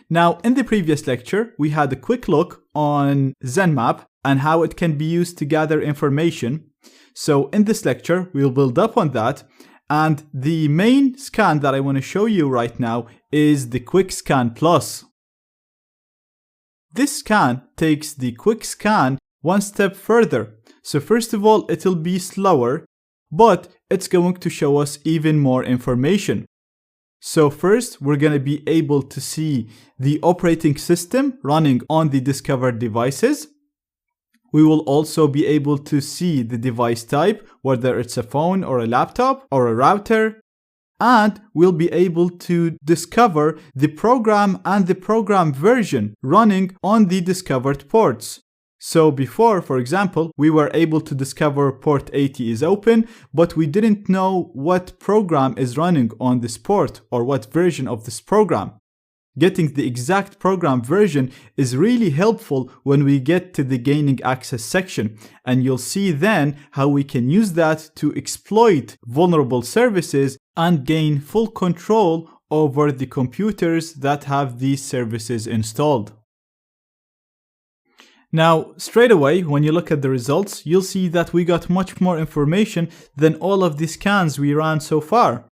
Now, in the previous lecture, we had a quick look on ZenMap and how it can be used to gather information. So in this lecture, we'll build up on that. And the main scan that I want to show you right now is the Quick Scan Plus. This scan takes the Quick Scan one step further. So first of all, it'll be slower, but it's going to show us even more information. So first, we're going to be able to see the operating system running on the discovered devices. We will also be able to see the device type, whether it's a phone or a laptop or a router. And we'll be able to discover the program and the program version running on the discovered ports. So before, for example, we were able to discover port 80 is open, but we didn't know what program is running on this port or what version of this program. Getting the exact program version is really helpful when we get to the gaining access section, and you'll see then how we can use that to exploit vulnerable services and gain full control over the computers that have these services installed. Now, straight away, when you look at the results, you'll see that we got much more information than all of the scans we ran so far.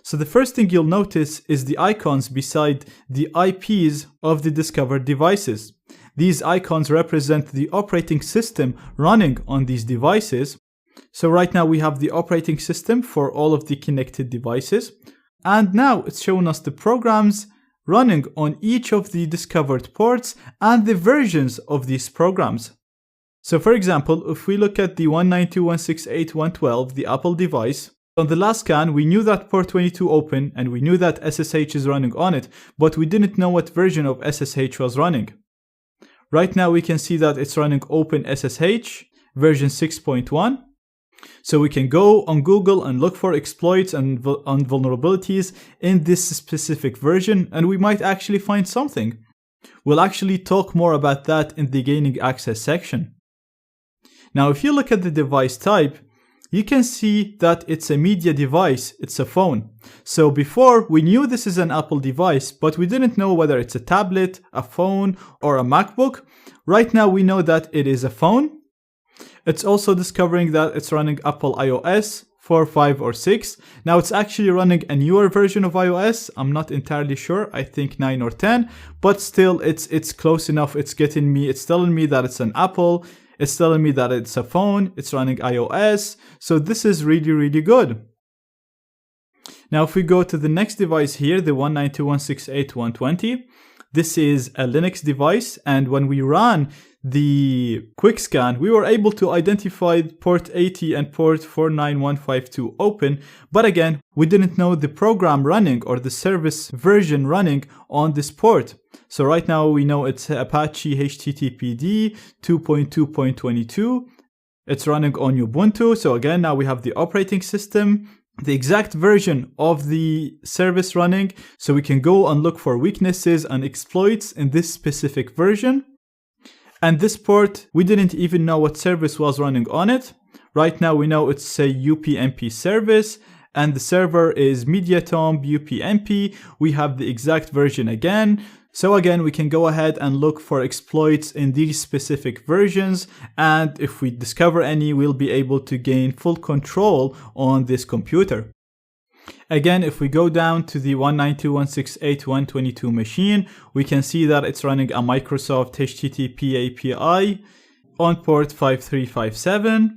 So the first thing you'll notice is the icons beside the IPs of the discovered devices. These icons represent the operating system running on these devices. So right now we have the operating system for all of the connected devices. And now it's showing us the programs running on each of the discovered ports and the versions of these programs. So for example, if we look at the 192.168.112, the Apple device, on the last scan, we knew that port 22 open and we knew that SSH is running on it, but we didn't know what version of SSH was running. Right now we can see that it's running Open SSH version 6.1. So we can go on Google and look for exploits and vulnerabilities in this specific version, and we might actually find something. We'll actually talk more about that in the gaining access section. Now, if you look at the device type, you can see that it's a media device, it's a phone. So before, we knew this is an Apple device, but we didn't know whether it's a tablet, a phone, or a MacBook. Right now we know that it is a phone. It's also discovering that it's running Apple iOS 4, 5, or 6. Now it's actually running a newer version of iOS. I'm not entirely sure. I think 9 or 10, but still it's close enough. It's telling me that it's an Apple. It's telling me that it's a phone. It's running iOS. So this is really, really good. Now if we go to the next device here, the 192.168.120, this is a Linux device, and when we ran the quick scan, we were able to identify port 80 and port 49152 open, but again, we didn't know the program running or the service version running on this port. So right now we know it's Apache HTTPD 2.2.22. It's running on Ubuntu. So again, now we have the operating system, the exact version of the service running, so we can go and look for weaknesses and exploits in this specific version. And this port, we didn't even know what service was running on it. Right now we know it's a UPnP service, and the server is Mediatomb UPnP. We have the exact version again. So again, we can go ahead and look for exploits in these specific versions, and if we discover any, we'll be able to gain full control on this computer. Again, if we go down to the 192.168.122 machine, we can see that it's running a Microsoft HTTP API on port 5357.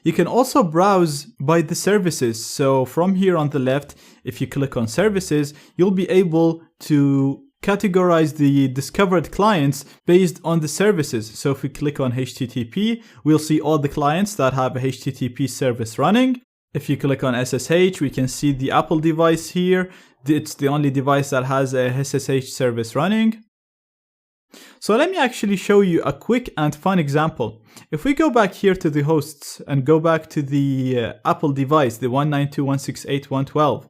You can also browse by the services. So from here on the left, if you click on services, you'll be able to categorize the discovered clients based on the services. So if we click on HTTP, we'll see all the clients that have a HTTP service running. If you click on SSH, we can see the Apple device here. It's the only device that has a SSH service running. So let me actually show you a quick and fun example. If we go back here to the hosts and go back to the Apple device, the 192.168.112,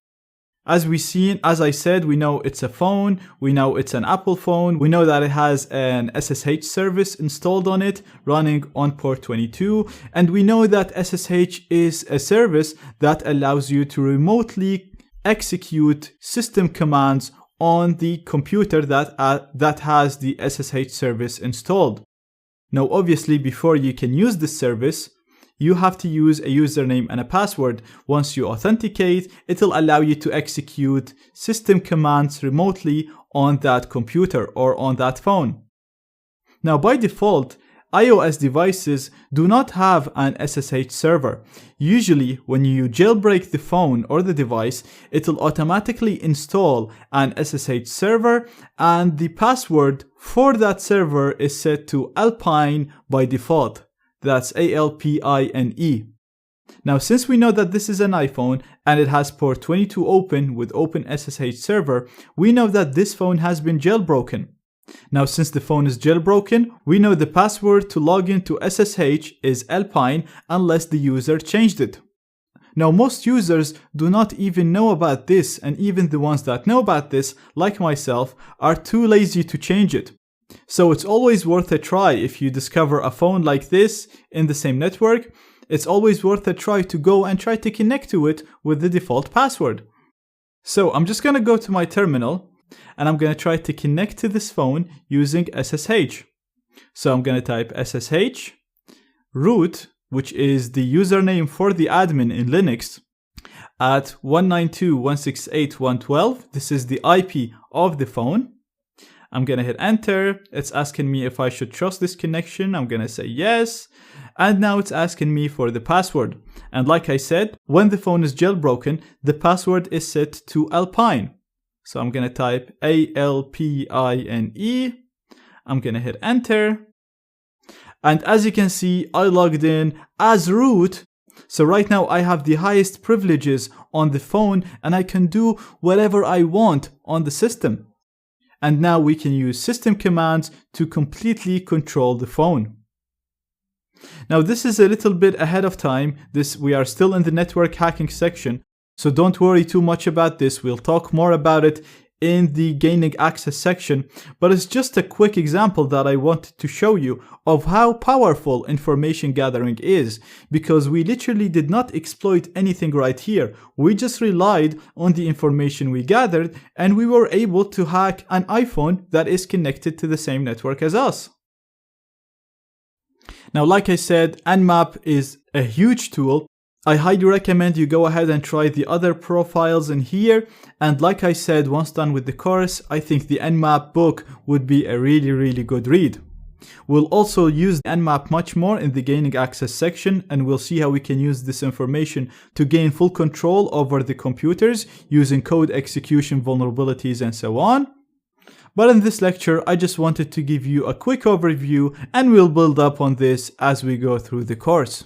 as I said, we know it's a phone, we know it's an Apple phone, we know that it has an SSH service installed on it running on port 22, and we know that SSH is a service that allows you to remotely execute system commands on the computer that has the SSH service installed. Now, obviously, before you can use this service, you have to use a username and a password. Once you authenticate, it'll allow you to execute system commands remotely on that computer or on that phone. Now, by default, iOS devices do not have an SSH server. Usually, when you jailbreak the phone or the device, it'll automatically install an SSH server, and the password for that server is set to Alpine by default. That's ALPINE. Now, since we know that this is an iPhone and it has port 22 open with Open SSH server, we know that this phone has been jailbroken. Now, since the phone is jailbroken, we know the password to log into SSH is Alpine unless the user changed it. Now, most users do not even know about this, and even the ones that know about this, like myself, are too lazy to change it. So it's always worth a try if you discover a phone like this in the same network. It's always worth a try to go and try to connect to it with the default password. So I'm just going to go to my terminal and I'm going to try to connect to this phone using SSH. So I'm going to type SSH root, which is the username for the admin in Linux, at 192.168.112. This is the IP of the phone. I'm going to hit enter. It's asking me if I should trust this connection. I'm going to say yes. And now it's asking me for the password. And like I said, when the phone is jailbroken, the password is set to Alpine. So I'm going to type ALPINE. I'm going to hit enter. And as you can see, I logged in as root. So right now I have the highest privileges on the phone and I can do whatever I want on the system. And now we can use system commands to completely control the phone. Now this is a little bit ahead of time. We are still in the network hacking section, so don't worry too much about this. We'll talk more about it in the gaining access section, but it's just a quick example that I wanted to show you of how powerful information gathering is, because we literally did not exploit anything right here. We just relied on the information we gathered and we were able to hack an iPhone that is connected to the same network as us. Now, like I said, Nmap is a huge tool. I highly recommend you go ahead and try the other profiles in here. And like I said, once done with the course, I think the Nmap book would be a really good read. We'll also use Nmap much more in the gaining access section, and we'll see how we can use this information to gain full control over the computers using code execution vulnerabilities and so on. But in this lecture, I just wanted to give you a quick overview, and we'll build up on this as we go through the course.